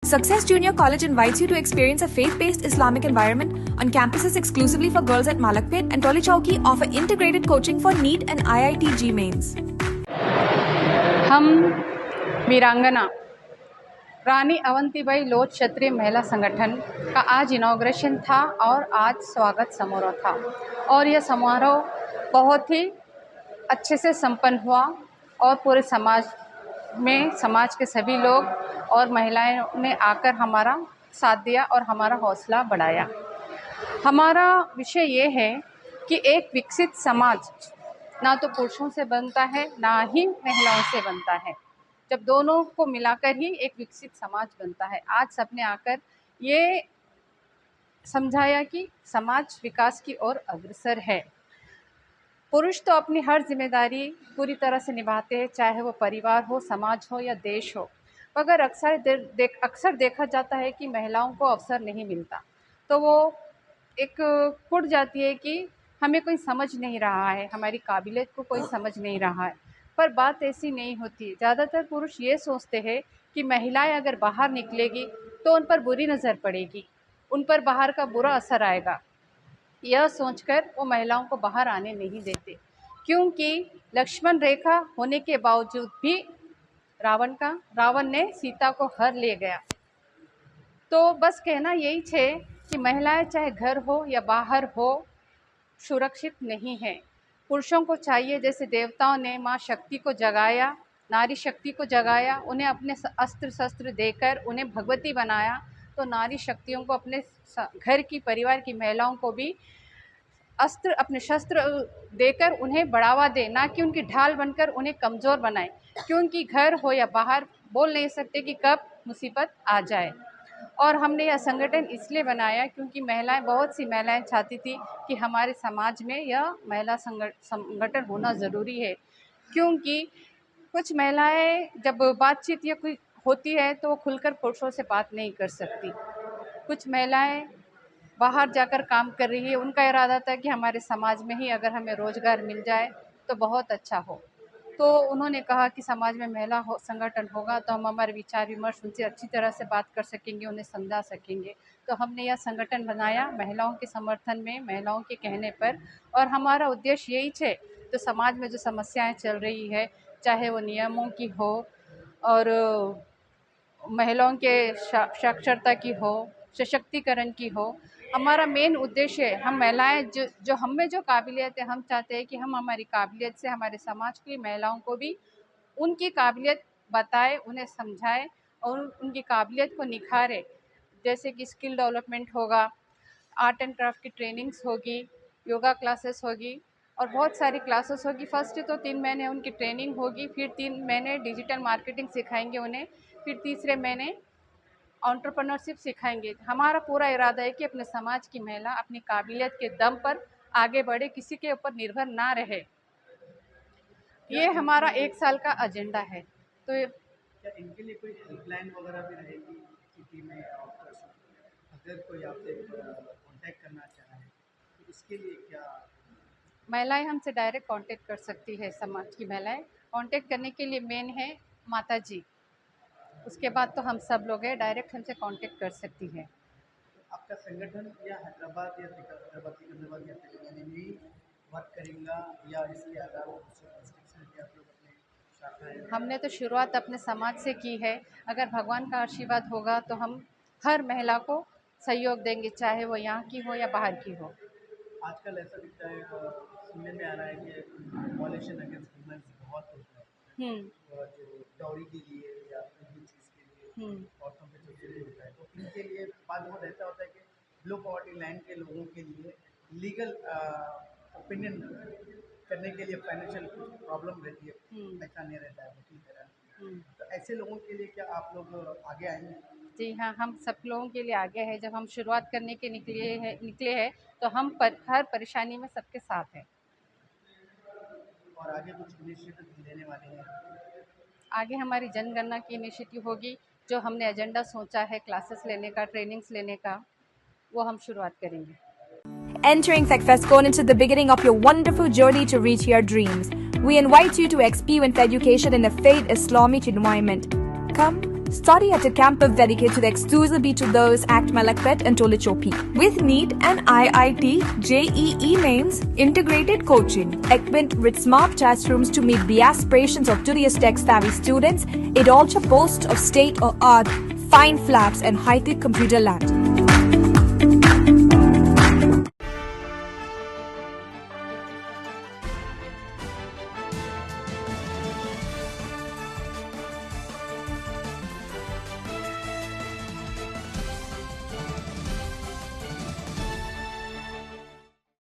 Success Junior College invites you to experience a faith-based Islamic environment on campuses exclusively for girls at Malakpet and Toli Chowki offer integrated coaching for NEET and IIT-G mains. हम वीरांगना रानी अवंतीबाई लोध क्षत्रिय महिला संगठन का आज inauguration था और आज स्वागत समारोह था और यह समारोह बहुत ही अच्छे से संपन्न हुआ और पूरे समाज के सभी लोग और महिलाओं ने आकर हमारा साथ दिया और हमारा हौसला बढ़ाया। हमारा विषय ये है कि एक विकसित समाज ना तो पुरुषों से बनता है ना ही महिलाओं से बनता है, जब दोनों को मिलाकर ही एक विकसित समाज बनता है। आज सबने आकर ये समझाया कि समाज विकास की ओर अग्रसर है। पुरुष तो अपनी हर जिम्मेदारी पूरी तरह से निभाते हैं, चाहे वो परिवार हो, समाज हो या देश हो, मगर अक्सर देखा जाता है कि महिलाओं को अवसर नहीं मिलता, तो वो एक कुट जाती है कि हमें कोई समझ नहीं रहा है, हमारी काबिलियत को कोई समझ नहीं रहा है। पर बात ऐसी नहीं होती। ज़्यादातर पुरुष ये सोचते हैं कि महिलाएं अगर बाहर निकलेगी तो उन पर बुरी नज़र पड़ेगी, उन पर बाहर का बुरा असर आएगा। यह सोचकर वो महिलाओं को बाहर आने नहीं देते, क्योंकि लक्ष्मण रेखा होने के बावजूद भी रावण ने सीता को हर ले गया। तो बस कहना यही है कि महिलाएं चाहे घर हो या बाहर हो सुरक्षित नहीं है। पुरुषों को चाहिए, जैसे देवताओं ने माँ शक्ति को जगाया, नारी शक्ति को जगाया, उन्हें अपने अस्त्र शस्त्र देकर उन्हें भगवती बनाया, तो नारी शक्तियों को अपने घर की परिवार की महिलाओं को भी अपने शस्त्र देकर उन्हें बढ़ावा दे, ना कि उनकी ढाल बनकर उन्हें कमज़ोर बनाए, क्योंकि घर हो या बाहर बोल नहीं सकते कि कब मुसीबत आ जाए। और हमने यह संगठन इसलिए बनाया क्योंकि बहुत सी महिलाएं चाहती थी कि हमारे समाज में यह महिला संगठन होना ज़रूरी है, क्योंकि कुछ महिलाएं जब बातचीत या कोई होती है तो वो खुलकर पुरुषों से बात नहीं कर सकती। कुछ महिलाएं बाहर जाकर काम कर रही है, उनका इरादा था कि हमारे समाज में ही अगर हमें रोज़गार मिल जाए तो बहुत अच्छा हो। तो उन्होंने कहा कि समाज में महिला संगठन होगा तो हम हमारे विचार विमर्श उनसे अच्छी तरह से बात कर सकेंगे, उन्हें समझा सकेंगे। तो हमने यह संगठन बनाया महिलाओं के समर्थन में, महिलाओं के कहने पर, और हमारा उद्देश्य यही है तो समाज में जो समस्याएं चल रही है, चाहे वो नियमों की हो और महिलाओं के साक्षरता की हो, सशक्तिकरण की हो, हमारा मेन उद्देश्य है। हम महिलाएं जो हम में जो काबिलियत है, हम चाहते हैं कि हम हमारी काबिलियत से हमारे समाज की महिलाओं को भी उनकी काबिलियत बताए, उन्हें समझाए और उनकी काबिलियत को निखारे। जैसे कि स्किल डेवलपमेंट होगा, आर्ट एंड क्राफ्ट की ट्रेनिंग्स होगी, योगा क्लासेस होगी और बहुत सारी क्लासेस होगी। फर्स्ट तो 3 महीने उनकी ट्रेनिंग होगी, फिर 3 महीने डिजिटल मार्केटिंग सिखाएंगे उन्हें, फिर तीसरे महीने एंटरप्रेन्योरशिप सिखाएंगे। हमारा पूरा इरादा है कि अपने समाज की महिला अपनी काबिलियत के दम पर आगे बढ़े, किसी के ऊपर निर्भर ना रहे। ये हमारा 1 साल का एजेंडा है। तो क्या इनके लिए कोई हेल्पलाइन वगैरह भी रहेगी सिटी में? अगर कोई आपसे कांटेक्ट करना चाहे तो इसके लिए क्या? महिलाएं हमसे डायरेक्ट कांटेक्ट कर सकती है। समाज की महिलाएं कांटेक्ट करने के लिए मेन है माता जी, उसके बाद तो हम सब लोग हैं, डायरेक्ट हमसे कांटेक्ट कर सकती है। आपका संगठन या हैदराबाद या सिकंदराबाद या तेलंगाना में ही वर्क करेगा या इसके अलावा दूसरे डिस्ट्रिक्ट में भी आप लोग अपने शाखाएं? हमने तो शुरुआत अपने समाज से की है। अगर भगवान का आशीर्वाद होगा तो हम हर महिला को सहयोग देंगे, चाहे वो यहाँ की हो या बाहर की हो। आजकल ऐसा दिखता है, सुनने में आ रहा है कि वॉयलेशन अगेंस्ट वुमेन बहुत होता है, जो डॉरी के लिए या किसी चीज़ के लिए औरतों पे जो जुल्म होता है, तो इनके लिए बाद बहुत ऐसा होता है कि लो पॉवर्टी लाइन के लोगों के लिए लीगल ओपिनियन करने के लिए फाइनेंशियल प्रॉब्लम रहती है, पैसा नहीं रहता है वकील वगैरह, तो ऐसे लोगों के लिए क्या आप लोग आगे आएंगे? जी हाँ, हम सब लोगों के लिए आगे हैं। जब हम शुरुआत करने के निकले हैं तो हम हर परेशानी में सबके साथ हैं। और आगे कुछ इनिशिएटिव लेने वाले हैं? आगे हमारी जनगणना की इनिशिएटिव होगी, जो हमने एजेंडा सोचा है क्लासेस लेने का, ट्रेनिंग्स लेने का, वो हम शुरुआत करेंगे। Entering FechFestCon into the beginning of your wonderful journey to reach your dreams. We invite you to experience education in a faith Islamic environment. Come Study at a campus dedicated exclusively to those at Malakpet and Tolichoki. With NEET and IIT, JEE mains, integrated coaching, equipped with smart classrooms to meet the aspirations of today's tech-savvy students, it also boasts of state-of-art fine flaps and high-tech computer lab.